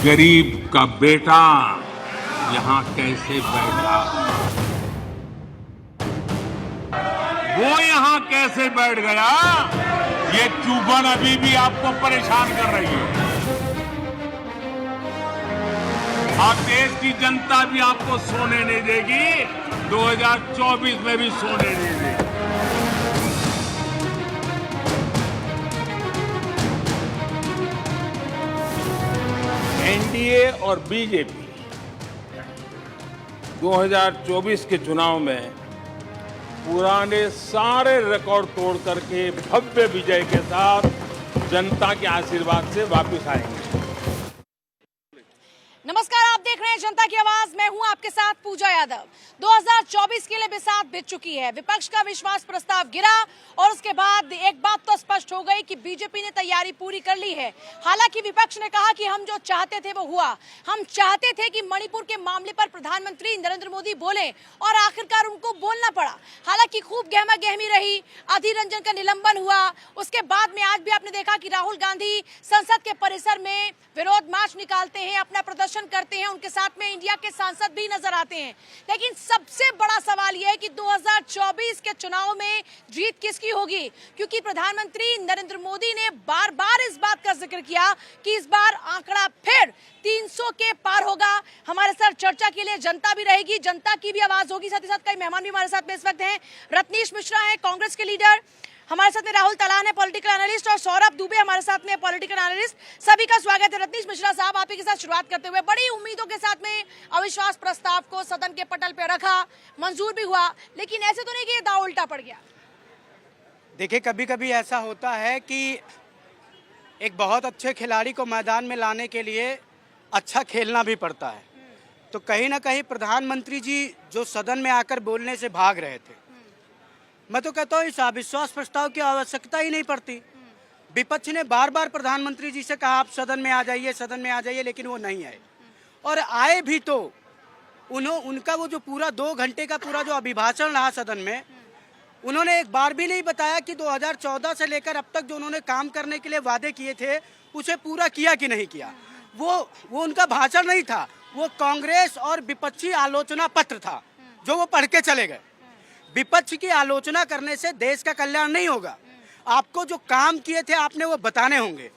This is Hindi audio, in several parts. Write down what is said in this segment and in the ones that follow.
गरीब का बेटा यहाँ कैसे बैठा, वो यहाँ कैसे बैठ गया, ये चुभन अभी भी आपको परेशान कर रही है। और देश की जनता भी आपको सोने नहीं देगी, 2024 में भी सोने नहीं देगी। एनडीए और बीजेपी 2024 के चुनाव में पुराने सारे रिकॉर्ड तोड़ करके भव्य विजय के साथ जनता के आशीर्वाद से वापस आएंगे। नमस्कार, आप देख रहे हैं जनता की आवाज। मैं हूं आपके साथ पूजा यादव। 2024 के लिए बिसात बीत चुकी है। विपक्ष का विश्वास प्रस्ताव गिरा और उसके बाद एक बात तो स्पष्ट हो गई कि बीजेपी ने तैयारी पूरी कर ली है। हालांकि विपक्ष ने कहा कि हम जो चाहते थे वो हुआ। हम चाहते थे कि मणिपुर के मामले पर प्रधानमंत्री नरेंद्र मोदी बोले और आखिरकार उनको बोलना पड़ा। हालांकि खूब गहमा गहमी रही, अधीर रंजन का निलंबन हुआ। उसके बाद में आज भी आपने देखा कि राहुल गांधी संसद के परिसर में विरोध मार्च निकालते हैं, अपना प्रदर्शन करते हैं। उनके साथ में इंडिया के सांसद भी नजर आते हैं। लेकिन सबसे बड़ा सवाल यह है कि 2024 के चुनाव में जीत किसकी होगी, क्योंकि प्रधानमंत्री नरेंद्र मोदी ने बार बार इस बात का जिक्र किया कि इस बार आंकड़ा फिर 300 के पार होगा। हमारे साथ चर्चा के लिए जनता भी रहेगी, जनता की भी आवाज होगी। साथ ही साथ कई मेहमान भी हमारे साथ में इस वक्त हैं। रत्नीश मिश्रा है कांग्रेस के लीडर, हमारे साथ में राहुल तलान है पॉलिटिकल एनालिस्ट, और सौरभ दुबे हमारे साथ में पॉलिटिकल एनालिस्ट। सभी का स्वागत है। रत्नीश मिश्रा साहब, आप ही के साथ शुरुआत करते हुए, बड़ी उम्मीदों के साथ में अविश्वास प्रस्ताव को सदन के पटल पे रखा, मंजूर भी हुआ, लेकिन ऐसे तो नहीं कि ये दांव उल्टा पड़ गया। देखिए, कभी कभी ऐसा होता है कि एक बहुत अच्छे खिलाड़ी को मैदान में लाने के लिए अच्छा खेलना भी पड़ता है। तो कहीं ना कहीं प्रधानमंत्री जी जो सदन में आकर बोलने से भाग रहे थे, मैं तो कहता हूँ इस अविश्वास प्रस्ताव की आवश्यकता ही नहीं पड़ती। विपक्ष ने बार बार प्रधानमंत्री जी से कहा आप सदन में आ जाइए, सदन में आ जाइए, लेकिन वो नहीं आए। और आए भी तो उनका वो जो पूरा 2 घंटे का पूरा जो अभिभाषण रहा सदन में, उन्होंने एक बार भी नहीं बताया कि 2014 से लेकर अब तक जो उन्होंने काम करने के लिए वादे किए थे उसे पूरा किया कि नहीं किया। वो उनका भाषण नहीं था, वो कांग्रेस और विपक्षी आलोचना पत्र था जो वो पढ़ के चले गए। विपक्ष की आलोचना करने से देश का कल्याण नहीं होगा। आपको जो काम किए थे आपने वो बताने होंगे।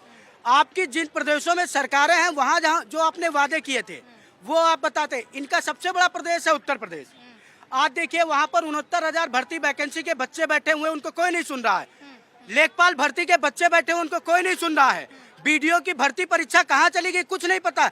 आपकी जिन प्रदेशों में सरकारें हैं वहाँ जहाँ जो आपने वादे किए थे वो आप बताते। इनका सबसे बड़ा प्रदेश है उत्तर प्रदेश। आज देखिए वहाँ पर 69,000 भर्ती वैकेंसी के बच्चे बैठे हुए, उनको कोई नहीं सुन रहा है। लेखपाल भर्ती के बच्चे बैठे हुए, उनको कोई नहीं सुन रहा है। बीडीओ की भर्ती परीक्षा कहाँ चली गई कुछ नहीं पता।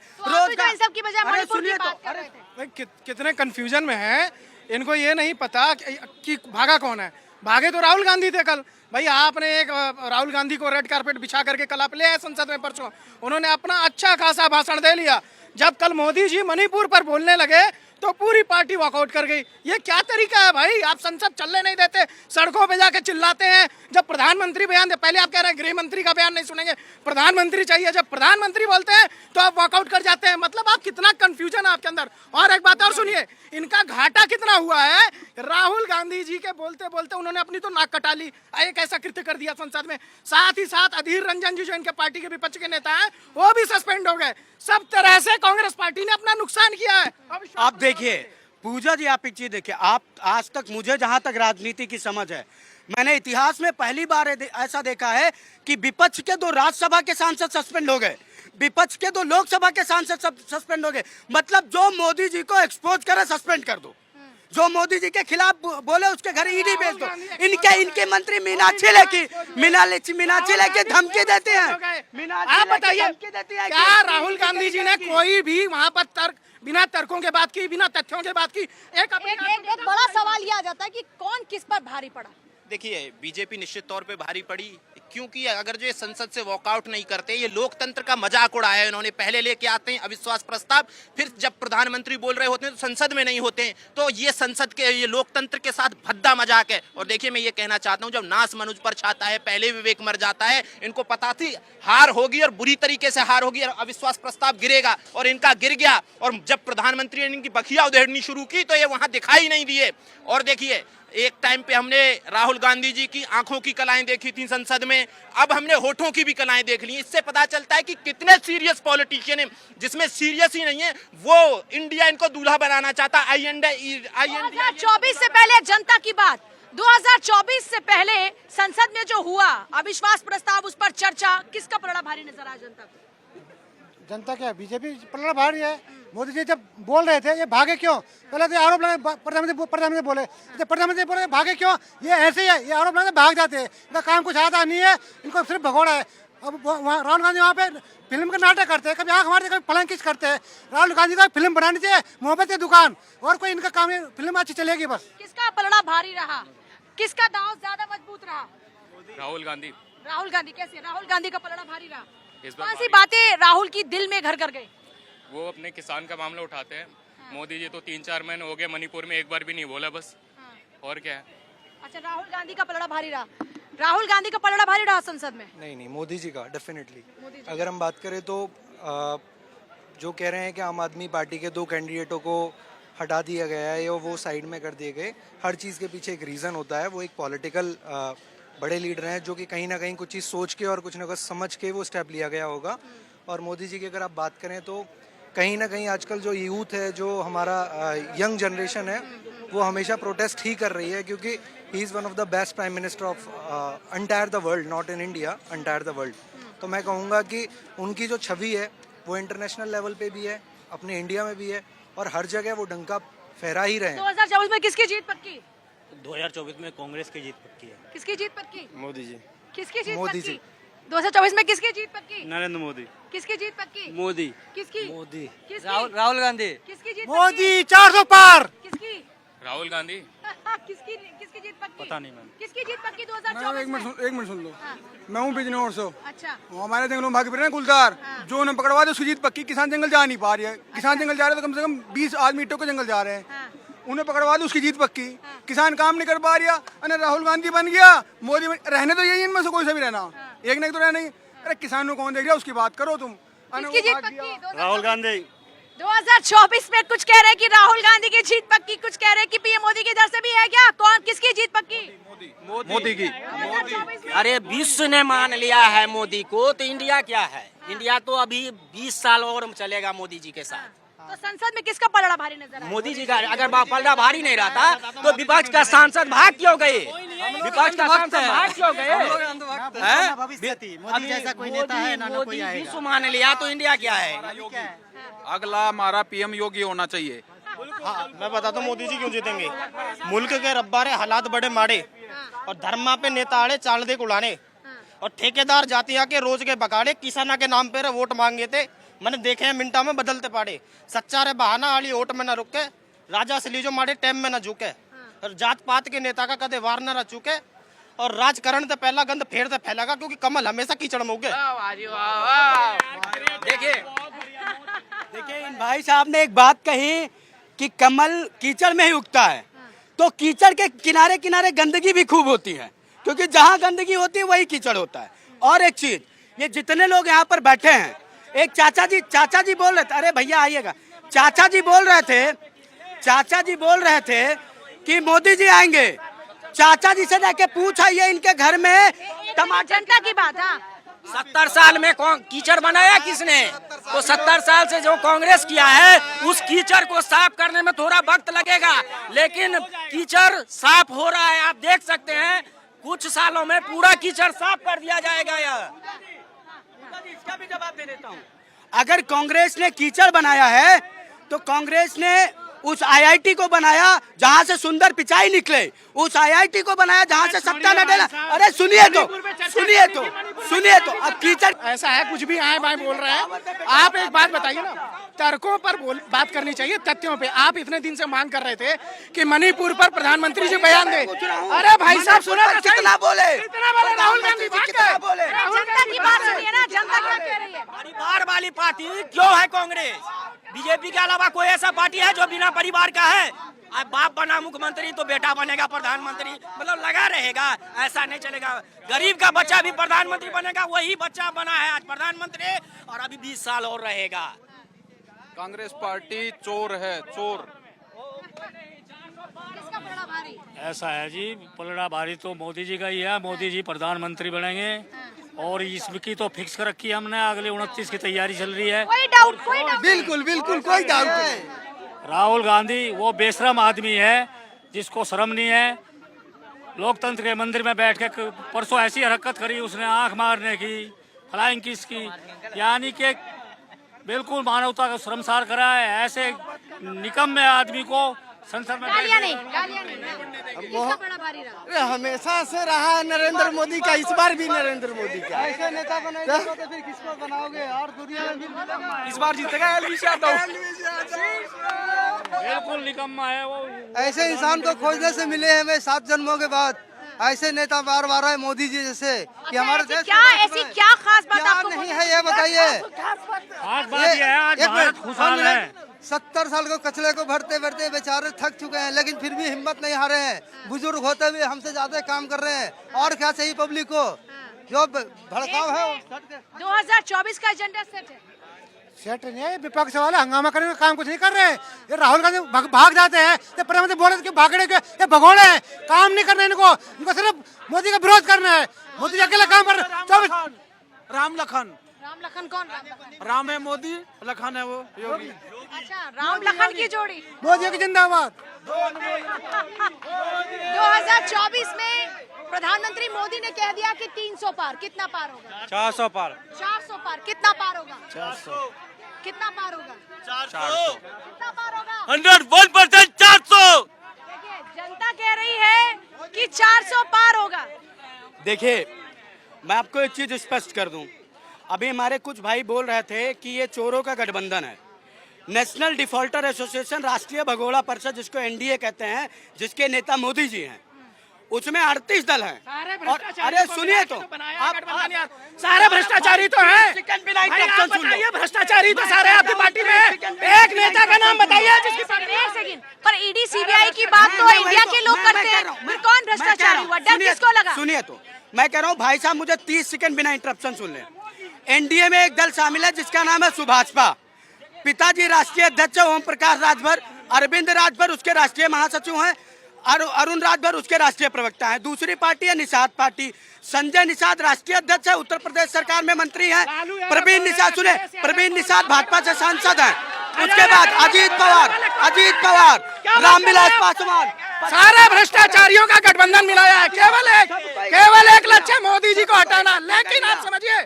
कितने कंफ्यूजन में है, इनको ये नहीं पता कि भागा कौन है। भागे तो राहुल गांधी थे कल। भाई आपने एक राहुल गांधी को रेड कारपेट बिछा करके कल आप ले आए संसद में, परसों उन्होंने अपना अच्छा खासा भाषण दे लिया। जब कल मोदी जी मणिपुर पर बोलने लगे तो पूरी पार्टी वॉकआउट कर गई। ये क्या तरीका है भाई? आप संसद चलने नहीं देते, सड़कों पे जाके चिल्लाते हैं। जब प्रधानमंत्री बयान दे, पहले आप कह रहे हैं गृह मंत्री का बयान नहीं सुनेंगे, प्रधानमंत्री चाहिए। जब प्रधानमंत्री बोलते हैं तो आप वॉकआउट कर जाते हैं। मतलब आप कितना कंफ्यूजन है आपके अंदर। और एक बात और सुनिए, इनका घाटा कितना हुआ है। राहुल गांधी जी के बोलते बोलते उन्होंने अपनी तो नाक कटा ली, एक ऐसा कृत्य कर दिया संसद में। साथ ही साथ अधीर रंजन जी जो इनके पार्टी के विपक्ष के नेता हैं वो भी सस्पेंड हो गए। सब तरह से कांग्रेस पार्टी ने अपना नुकसान किया है। आप देखिए पूजा जी, आप एक चीज देखिए, आप आज तक मुझे जहां तक राजनीति की समझ है, मैंने इतिहास में पहली बार ऐसा देखा है कि विपक्ष के 2 राज्यसभा के सांसद सस्पेंड हो गए, विपक्ष के 2 लोकसभा के सांसद सस्पेंड हो गए। मतलब जो मोदी जी को एक्सपोज करे सस्पेंड कर दो, जो मोदी जी के खिलाफ बोले उसके घर ईडी भेज दो। इनके मंत्री मीनाक्षी लेके धमकी देते हैं। आप बताइए क्या राहुल गांधी जी ने कोई भी वहाँ पर बिना तर्कों के बात की, बिना तथ्यों के बात की? एक बड़ा सवाल यह आ जाता है कि कौन किस पर भारी पड़ा। देखिए, बीजेपी निश्चित तौर पे भारी पड़ी, क्योंकि अगर जो ये संसद से वॉकआउट नहीं करते, ये लोकतंत्र का मजाक उड़ाया है इन्होंने। पहले लेके आते हैं अविश्वास प्रस्ताव, फिर जब प्रधानमंत्री बोल रहे होते हैं तो संसद में नहीं होते हैं। तो ये संसद के, ये लोकतंत्र के साथ भद्दा मजाक है। और देखिए, मैं ये कहना चाहता हूँ, जब नास मनुज पर छाता है पहले विवेक मर जाता है। इनको पता थी हार होगी और बुरी तरीके से हार होगी और अविश्वास प्रस्ताव गिरेगा, और इनका गिर गया। और जब प्रधानमंत्री ने इनकी बखिया उधेड़नी शुरू की तो ये वहां दिखाई नहीं दिए। और देखिए, एक टाइम पे हमने राहुल गांधी जी की आंखों की कलाएं देखी थी संसद में, अब हमने होठों की भी कलाएं देख ली। इससे पता चलता है कि कितने सीरियस पॉलिटिशियन है। जिसमें सीरियस ही नहीं है वो इंडिया इनको दूल्हा बनाना चाहता। 2024 से पहले जनता की बात, 2024 से पहले संसद में जो हुआ अविश्वास प्रस्ताव, उस पर चर्चा, किसका पलड़ा भारी नजर आया जनता को? जनता क्या बीजेपी पलड़ा भारी है। मोदी जी जब बोल रहे थे ये भागे क्यों, पहले तो आरोप लगे प्रधानमंत्री बोले, जब प्रधानमंत्री बोले भागे क्यों, ये ऐसे ही है, ये आरोप लगे भाग जाते हैं, इनका काम कुछ आता नहीं है, इनको सिर्फ भगोड़ा है। अब राहुल गांधी वहाँ पे फिल्म का नाटक करते हैं, कभी आँख मारते कभी पलंग किस करते हैं। राहुल गांधी का फिल्म बनानी चाहिए, मोहब्बत की दुकान, और कोई इनका काम नहीं, फिल्म अच्छी चलेगी बस। किसका पलड़ा भारी रहा, किसका दांव ज्यादा मजबूत रहा? राहुल गांधी। राहुल गांधी। कैसे राहुल गांधी का पलड़ा भारी रहा? इस बार कौन सी बातें राहुल की दिल में घर कर गई? वो अपने किसान का मामला उठाते हैं। मोदी जी तो 3-4 महीने हो गए मणिपुर में एक बार भी नहीं बोला बस, और क्या है। अच्छा, राहुल गांधी का पलड़ा भारी रहा, राहुल गांधी का पलड़ा भारी रहा संसद में? नहीं, मोदी जी का डेफिनेटली। अगर हम बात करें तो जो कह रहे हैं कि आम आदमी पार्टी के 2 कैंडिडेटों को हटा दिया गया है या वो साइड में कर दिए गए, हर चीज़ के पीछे एक रीज़न होता है। वो एक पॉलिटिकल बड़े लीडर हैं जो कि कहीं ना कहीं कुछ चीज़ सोच के और कुछ ना कुछ समझ के वो स्टेप लिया गया होगा। और मोदी जी की अगर आप बात करें तो कहीं ना कहीं आजकल जो यूथ है, जो हमारा यंग जनरेशन है, वो हमेशा प्रोटेस्ट ही कर रही है, क्योंकि he is one of the best prime minister of entire the world, not in India, entire the world. तो मैं कहूँगा कि उनकी जो छवि है वो इंटरनेशनल लेवल पे भी है, अपने इंडिया में भी है, और हर जगह वो डंका फहरा ही रहे हैं। 2024 में किसकी जीत पक्की? 2024 में कांग्रेस की जीत पक्की है। किसकी जीत पक्की? मोदी जी। किसकी जीत मोदी पक्की? जी। 2024 में किसकी जीत पक्की? नरेंद्र मोदी। किसकी जीत पक्की? मोदी। किसकी? मोदी। किसकी? राहुल गांधी। किसकी जीत मोदी 400 पार। पक्की? किसकी? राहुल गांधी। किसकी किसकी जीत पक्की? पता नहीं मैम। किसकी जीत पक्की 2024 में? एक मिनट सुन लो। हाँ। मैं हूँ बिजनौर से। अच्छा, वो हमारे जंगलों में भाग फिर रहे हैं गुलजार, जो उन्हें पकड़वा दे उसकी जीत पक्की। किसान जंगल जा नहीं पा रही है, किसान जंगल जा रहे हैं तो कम से कम 20 आदमी ईंटों के जंगल जा रहे हैं, हाँ। उन्हें पकड़वा दो उसकी जीत पक्की। किसान काम नहीं कर पा रहा, अरे राहुल गांधी बन गया, मोदी रहने तो यही इनमें से कोई सा भी रहना, एक ना एक तो रहना ही। अरे किसानों को कौन देख रहा है, उसकी बात करो तुम। किसकी जीत पक्की? राहुल गांधी। 2024 में कुछ कह रहे हैं कि राहुल गांधी की जीत पक्की, कुछ कह रहे हैं कि पीएम मोदी की इधर से भी है क्या? कौन किसकी जीत पक्की? मोदी की। 2024 में अरे विश्व ने मान लिया है मोदी को, तो इंडिया क्या है? इंडिया तो अभी 20 साल और चलेगा मोदी जी के साथ। तो संसद में किसका पलड़ा भारी नजर आया? मोदी जी का अगर पलड़ा भारी नहीं रहता तो विपक्ष का सांसद भाग क्यों गए? विपक्ष का सांसद भाग क्यों गए? मोदी जैसा कोई नेता है ना कोई मोदी आएगा। विश्व मान लिया तो इंडिया क्या है? अगला हमारा पीएम योगी होना चाहिए। मैं बताता हूँ मोदी जी क्यों जीतेंगे। मुल्क के रब्बारे हालात बड़े माड़े, और धर्मा पे नेता आड़े चाल दे उड़ाने, और ठेकेदार जातिया के रोज के बकाड़े, किसाना के नाम पे वोट मांगे थे। मैंने देखे हैं मिनटा में बदलते पाड़े, सच्चा रे बहाना आली वोट में न रुके, राजा से लीजो माड़े टाइम में न झुके, और जात पात के नेता का कदे वार न चुके, और राजकरण से पहला गंद फेर से फैलेगा, क्योंकि कमल हमेशा कीचड़ में उगे। देखिए, इन भाई साहब ने एक बात कही कि कमल कीचड़ में ही उगता है, तो कीचड़ के किनारे किनारे गंदगी भी खूब होती है, क्योंकि जहाँ गंदगी होती है वही कीचड़ होता है। और एक चीज, ये जितने लोग यहाँ पर बैठे हैं, एक चाचा जी बोल रहे थे, अरे भैया आइएगा, चाचा जी बोल रहे थे कि मोदी जी आएंगे। चाचा जी से जाके पूछ आइए इनके घर में टमाटर। जनता की बात। हाँ, 70 साल में कीचड़ बनाया किसने? तो 70 साल से जो कांग्रेस किया है, उस कीचड़ को साफ करने में थोड़ा वक्त लगेगा, लेकिन कीचड़ साफ हो रहा है। आप देख सकते हैं कुछ सालों में पूरा कीचड़ साफ कर दिया जाएगा। इसका भी जवाब दे देता हूँ। अगर कांग्रेस ने कीचड़ बनाया है तो कांग्रेस ने उस आईआईटी को बनाया जहां से सुंदर पिचाई निकले, उस आईआईटी को बनाया जहां से सत्ता न डेला। अरे सुनिए तो अब कीचड़ ऐसा है, कुछ भी आए बाएं बोल रहे हैं। आप एक बात बताइए ना, तर्कों पर बात करनी चाहिए, तथ्यों पे। आप इतने दिन से मांग कर रहे थे कि मणिपुर पर प्रधानमंत्री जी बयान दे। अरे भाई साहब सुना तो सही। कितना बोले राहुल गांधी कितना बोले। जनता की बात सुनिए ना, जनता क्या कह रही है? परिवार वाली पार्टी क्यों है कांग्रेस? बीजेपी के अलावा कोई ऐसा पार्टी है जो बिना परिवार का है? अब बाप बना मुख्यमंत्री तो बेटा बनेगा प्रधानमंत्री, मतलब लगा रहेगा? ऐसा नहीं चलेगा। गरीब का बच्चा भी प्रधानमंत्री बनेगा, वही बच्चा बना है आज प्रधानमंत्री, और अभी 20 साल और रहेगा। कांग्रेस पार्टी चोर है, चोर। किसका पलड़ा भारी? ऐसा है जी, पलड़ा भारी तो मोदी जी का ही है। मोदी जी प्रधानमंत्री बनेंगे और इसकी तो फिक्स कर रखी है हमने। अगले 29 की तैयारी चल रही है। कोई डाउट बिल्कुल बिल्कुल कोई डाउट नहीं। राहुल गांधी वो बेशरम आदमी है जिसको शर्म नहीं है। लोकतंत्र के मंदिर में बैठ के परसों ऐसी हरकत करी उसने, आंख मारने की, फ्लाइंग किस की, यानी कि बिल्कुल मानवता का शर्मसार करा है। ऐसे निकम्मे आदमी को संसद में गालियां नहीं किसका बड़ा भारी रहा? हमेशा से रहा है नरेंद्र मोदी का, इस बार भी नरेंद्र मोदी का। ऐसे नेता को नहीं देखो तो फिर किसको बनाओगे? और दुनिया में भी इस बार जीतेगा एलवीश यादव। बिल्कुल निकम्मा है वो। ऐसे इंसान को खोजने से मिले हैं 7 जन्मों के बाद। ऐसे नेता बार बार है मोदी जी जैसे कि हमारे देश ऐसी क्या खास बात आपको नहीं है ये बताइए। खास बात ये है आज भारत खुशहाल है। 70 साल को कचरे को भरते भरते बेचारे थक चुके हैं, लेकिन फिर भी हिम्मत नहीं हारे हैं। बुजुर्ग होते हुए हमसे ज्यादा काम कर रहे हैं। और क्या चाहिए पब्लिक को? जो भड़काव है 2024 का एजेंडा सेट है। सेट नहीं है, विपक्ष वाले हंगामा करने का काम कुछ नहीं कर रहे हैं। ये राहुल गांधी भाग जाते हैं तो प्रधानमंत्री बोले कि भागने के ये भगोड़े हैं, काम नहीं करना इनको सिर्फ मोदी का विरोध करना है। मोदी जी अकेला काम कर रहे हैं। राम लखन कौन? राम है मोदी, लखन है वो योगी। अच्छा, राम लखन की जोड़ी। मोदी की जिंदाबाद। 2024 में प्रधानमंत्री मोदी ने कह दिया कि 300 पार। कितना पार होगा? 400 पार। 400 पार। कितना पार होगा? 400। कितना पार होगा? 400। कितना पार होगा? 101% 400। देखिए, जनता कह रही है कि 400 पार होगा। देखिए, मैं आपको एक चीज स्पष्ट कर दूं। अभी हमारे कुछ भाई बोल रहे थे कि ये चोरों का गठबंधन है। नेशनल डिफॉल्टर एसोसिएशन, राष्ट्रीय भगोड़ा परिषद जिसको एनडीए कहते हैं, जिसके नेता मोदी जी हैं, उसमें 38 दल हैं। और अरे सुनिए तो, सारे भ्रष्टाचारी तो हैं। बताइए, भ्रष्टाचारी तो सारे आपकी पार्टी में है। एक नेता का नाम बताइए जिसकी एक सेकंड, पर ईडी सीबीआई की बात तो इंडिया के लोग करते हैं, फिर कौन भ्रष्टाचारी हुआ? डर किसको लगा? सुनिए तो, मैं कह रहा हूँ भाई साहब, मुझे 30 सेकंड बिना इंटरप्शन सुन लें। एनडीए में एक दल शामिल है जिसका नाम है सुभाषपा। पिताजी राष्ट्रीय अध्यक्ष ओम प्रकाश राजभर, अरविंद राजभर उसके राष्ट्रीय महासचिव हैं, अरुण राजभर उसके राष्ट्रीय प्रवक्ता हैं। दूसरी पार्टी है निषाद पार्टी। संजय निषाद राष्ट्रीय अध्यक्ष है, उत्तर प्रदेश सरकार में मंत्री हैं। प्रवीण निषाद, सुने, प्रवीण निषाद भाजपा से सांसद हैं। उसके बाद अजीत पवार, रामविलास पासवान। सारे भ्रष्टाचारियों का गठबंधन मिलाया है। केवल एक लक्ष्य मोदी जी को हटाना। लेकिन आप समझिए,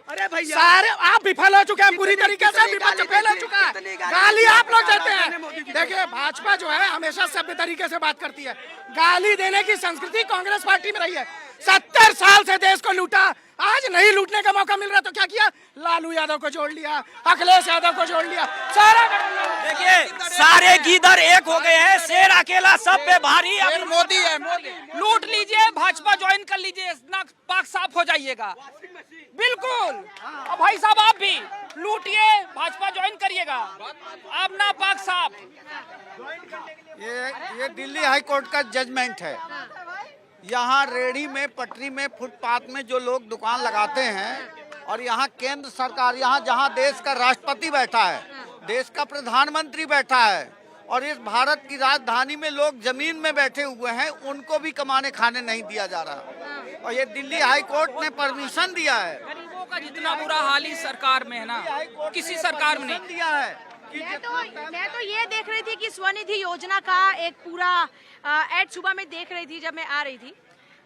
सारे आप विफल हो चुके हैं पूरी तरीके से। विपक्ष फेल हो चुका है। गाली आप लोग देते हैं। देखिए, भाजपा जो है हमेशा सभ्य तरीके से बात करती है। गाली देने की संस्कृति कांग्रेस पार्टी में रही है। 70 साल से देश को लूटा, आज नहीं लूटने का मौका मिल रहा तो क्या किया? लालू यादव को जोड़ लिया, अखिलेश यादव को जोड़ लिया, सारा। देखिए, सारे गीदड़ एक हो गए हैं, शेर अकेला सब पे भारी। मोदी है, लूट लीजिए, भाजपा ज्वाइन कर लीजिए, नाक पाक साफ हो जाइएगा। बिल्कुल। अब भाई साहब आप भी लूटिए, भाजपा ज्वाइन करिएगा, आप ना पाक साफ। ये दिल्ली हाई कोर्ट का जजमेंट है। यहाँ रेहड़ी में, पटरी में, फुटपाथ में जो लोग दुकान लगाते हैं, और यहाँ केंद्र सरकार, यहाँ जहाँ देश का राष्ट्रपति बैठा है, देश का प्रधानमंत्री बैठा है, और इस भारत की राजधानी में लोग जमीन में बैठे हुए हैं, उनको भी कमाने खाने नहीं दिया जा रहा। और ये दिल्ली हाई कोर्ट ने परमिशन दिया है। गरीबों का जितना बुरा हाल इस सरकार में है ना, किसी सरकार में नहीं दिया है। मैं तो ये देख रही थी कि स्वनिधि योजना का एक पूरा एड सुबह में देख रही थी जब मैं आ रही थी,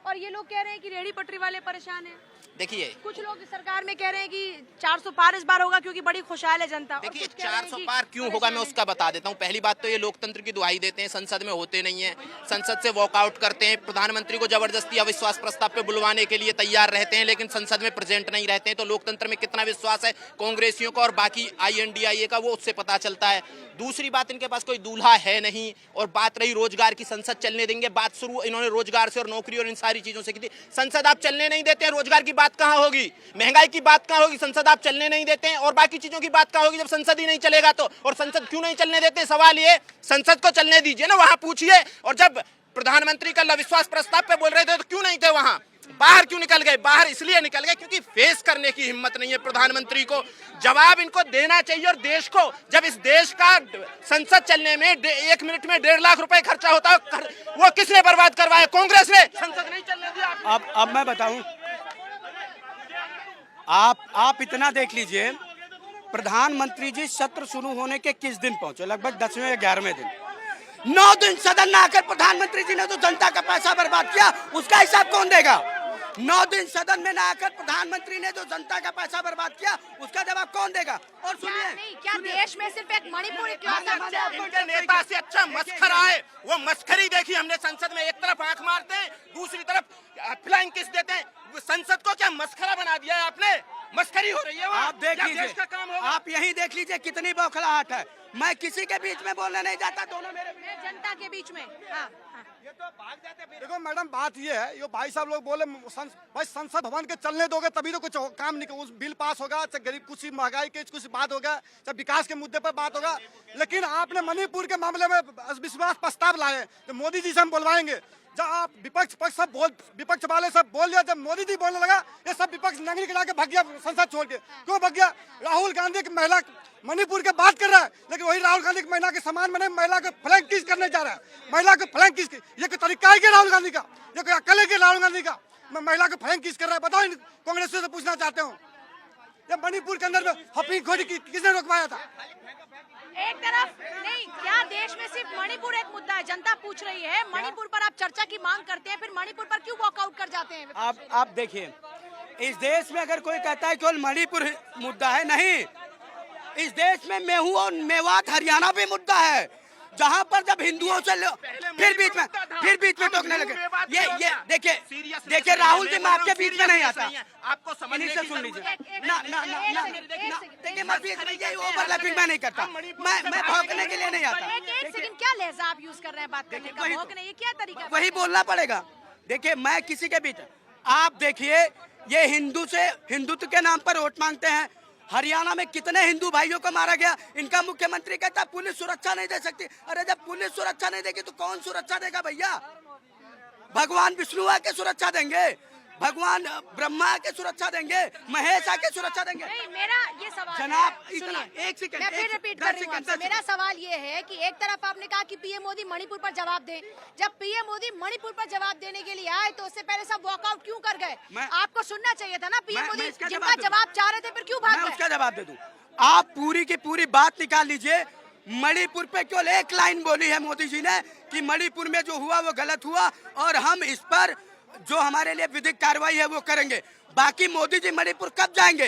और ये लोग कह रहे हैं कि रेहड़ी पटरी वाले परेशान हैं। देखिए, कुछ लोग सरकार में कह रहे हैं कि 400 पार इस बार होगा क्योंकि बड़ी खुशहाल है जनता। देखिए, 400 पार क्यों होगा मैं उसका बता देता हूँ। पहली बात तो ये लोकतंत्र की दुहाई देते हैं, संसद में होते नहीं है, संसद से वॉकआउट करते हैं, प्रधानमंत्री को जबरदस्ती अविश्वास प्रस्ताव पे बुलवाने के लिए तैयार रहते हैं, लेकिन संसद में प्रेजेंट नहीं रहते हैं। तो लोकतंत्र में कितना विश्वास है कांग्रेसियों का और बाकी INDIA का, वो उससे पता चलता है। दूसरी बात, इनके पास कोई दूल्हा है नहीं। और बात रही रोजगार की, संसद चलने देंगे, बात शुरू इन्होंने रोजगार से और नौकरी और इन सारी चीजों से की थी। संसद आप चलने नहीं देते हैं, रोजगार की बात कहाँ होगी? महंगाई की बात कहाँ होगी? संसद आप चलने नहीं देते हैं। और बाकी चीजों की बात कहाँ होगी जब संसद ही नहीं चलेगा तो? और संसद क्यों नहीं चलने देते? सवाल ये, संसद को चलने दीजिए ना, वहां पूछिए। और जब प्रधानमंत्री कल अविश्वास प्रस्ताव पे बोल रहे थे तो क्यों नहीं थे वहां? बाहर क्यों निकल गए? बाहर इसलिए निकल गए क्योंकि फेस करने की हिम्मत नहीं है प्रधानमंत्री को। जवाब इनको देना चाहिए। और देश को, जब इस देश का संसद चलने में 1 मिनट में 1.5 लाख रुपए खर्चा होता है, वो किसने बर्बाद करवाया? कांग्रेस ने। संसद नहीं चलने दिया। अब मैं बताऊं, आप इतना देख लीजिए, प्रधानमंत्री जी सत्र शुरू होने के किस दिन पहुंचे? लगभग 10वें या 11वें दिन। 9 दिन सदन में आकर प्रधानमंत्री जी ने तो जनता का पैसा बर्बाद किया, उसका हिसाब कौन देगा? 9 दिन सदन में न आकर प्रधानमंत्री ने जो जनता का पैसा बर्बाद किया, उसका जवाब कौन देगा? और सुनिए, क्या देश में सिर्फ एक मणिपुर इनके नेता से अच्छा मस्खरा है। वो मस्खरी देखी हमने संसद में। एक तरफ आंख मारते हैं, दूसरी तरफ फ्लाइंग किस देते हैं। संसद को क्या मस्खरा बना दिया है आपने? मस्खरी हो रही है। आप देख लीजिए, आप यही देख लीजिए कितनी बौखलाहट है। मैं किसी के बीच में बोलने नहीं जाता, दोनों मेरे जनता के बीच में। हाँ। ये तो भाग जाते। देखो मैडम, बात ये है, ये भाई साहब लोग बोले भाई संसद भवन के चलने दोगे तभी तो कुछ काम नहीं, उस बिल पास होगा, चाहे गरीब कुछ महंगाई के कुछ बात होगा, चाहे विकास के मुद्दे पर बात होगा। लेकिन आपने मणिपुर के मामले में विश्वास प्रस्ताव लाए, तो मोदी जी से हम बोलवाएंगे। जब आप विपक्ष वाले सब बोल दिया, जब मोदी जी बोलने लगा, ये सब विपक्ष नंगरी गिरा के भाग गया संसद छोड़ के। क्यों भाग गया? राहुल गांधी की महिला मणिपुर के बात कर रहा है, लेकिन वही राहुल गांधी की महिला के समान में महिला को फ्लैंक किस करने जा रहा है। महिला को फ्लैंक किस, ये कोई तरीका है क्या राहुल गांधी का? ये कोई अकल है क्या राहुल गांधी का? मैं महिला को फ्लैंक किस कर रहा है? बताओ, कांग्रेस से पूछना चाहते हूँ। ये मणिपुर के अंदर हफीज खोरी किसने रोकवाया था? एक तरफ नहीं, क्या देश में सिर्फ मणिपुर एक मुद्दा है? जनता पूछ रही है, मणिपुर पर आप चर्चा की मांग करते हैं, फिर मणिपुर पर क्यों वॉकआउट कर जाते हैं? आप देखिए, इस देश में अगर कोई कहता है केवल मणिपुर मुद्दा है, नहीं, इस देश में मेहू और मेवात हरियाणा भी मुद्दा है, जहां पर जब हिंदुओं से फिर बीच में टोकने लगे। ये देखिए राहुल जी, मैं आपके बीच में नहीं आता, आपको समझने की सुन लीजिए। देखिए मैं बीच में ये ओवरलैपिंग मैं नहीं करता, मैं भौंकने के लिए नहीं आता। एक सेकंड, क्या लहजा आप यूज कर रहे हैं बात करने का? भौंकने, ये क्या तरीका? वही बोलना पड़ेगा। देखिए मैं किसी के बीच, आप देखिए ये हिंदुत्व के नाम पर वोट मांगते हैं। हरियाणा में कितने हिंदू भाइयों को मारा गया। इनका मुख्यमंत्री कहता पुलिस सुरक्षा नहीं दे सकती। अरे जब पुलिस सुरक्षा नहीं देगी तो कौन सुरक्षा देगा भैया? भगवान विष्णु आके सुरक्षा देंगे, भगवान ब्रह्मा के सुरक्षा देंगे, महेश आके सुरक्षा देंगे? नहीं, मेरा ये सवाल जनाब, सुनिए, एक सेकंड, मैं फिर रिपीट कर रही हूँ आपसे। मेरा सवाल ये है कि एक तरफ आपने कहा कि पीएम मोदी मणिपुर पर जवाब दें, जब पीएम मोदी मणिपुर पर जवाब देने के लिए आए तो उससे पहले सब वॉकआउट क्यों कर गए? आपको सुनना चाहिए था ना, पीएम मोदी जिनका जवाब चाह रहे थे, फिर क्यों भाग गए? मैं उसका जवाब दे दूं। आप पूरी की पूरी बात निकाल लीजिए। मणिपुर पे केवल एक लाइन बोली है मोदी जी ने कि मणिपुर में जो हुआ वो गलत हुआ और हम इस पर जो हमारे लिए विधिक कार्रवाई है वो करेंगे। बाकी मोदी जी मणिपुर कब जाएंगे?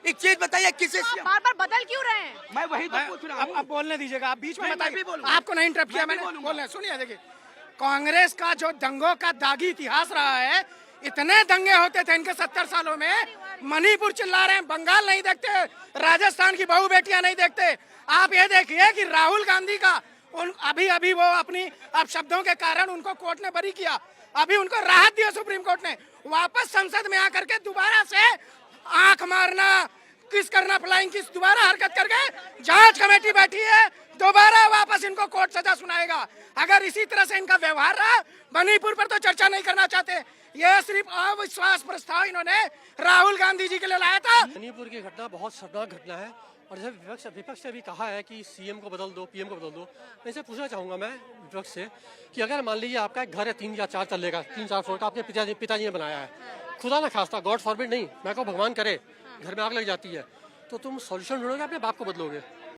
एक चीज बताइए, किसी बार बदल क्यों रहे हैं? मैं वही तो पूछ रहा हूँ। अब बोलने दीजिएगा, आप बीच में बताइए। आपको नहीं इंटरप्ट किया मैंने, बोलना। सुनिए, देखिए कांग्रेस का जो दंगों का दागी इतिहास रहा है, इतने दंगे होते थे इनके 70 सालों में। मणिपुर चिल्ला रहे हैं, बंगाल नहीं देखते, राजस्थान की बहू बेटियां नहीं देखते। आप ये देखिए कि राहुल गांधी का अभी वो अपनी शब्दों के कारण उनको कोर्ट ने बरी किया, अभी उनको राहत दिया सुप्रीम कोर्ट ने। वापस संसद में आकर के दोबारा से आंख मारना, किस करना, फ्लाइंग किस, दोबारा हरकत करके जांच कमेटी बैठी है, दोबारा वापस इनको कोर्ट सजा सुनाएगा। अगर इसी तरह से इनका व्यवहार रहा, मणिपुर पर तो चर्चा नहीं करना चाहते। ये सिर्फ अविश्वास प्रस्ताव इन्होंने राहुल गांधी जी के लिए लाया था। मणिपुर की घटना बहुत शर्मनाक घटना है और जैसे विपक्ष ने भी कहा है कि सीएम को बदल दो, पीएम को बदल दो। मैं इसे पूछना चाहूँगा मैं विपक्ष से कि अगर मान लीजिए आपका एक घर है 3 या 4 तल्ले का, 3-4 फ्लोर का, आपके पिताजी ने बनाया है, खुदा ना खास्ता, गॉड फॉरबिड नहीं, मैं को भगवान करे घर में आग लग जाती है, तो तुम सॉल्यूशन ढूंढोगे अपने बाप को बदलोगे?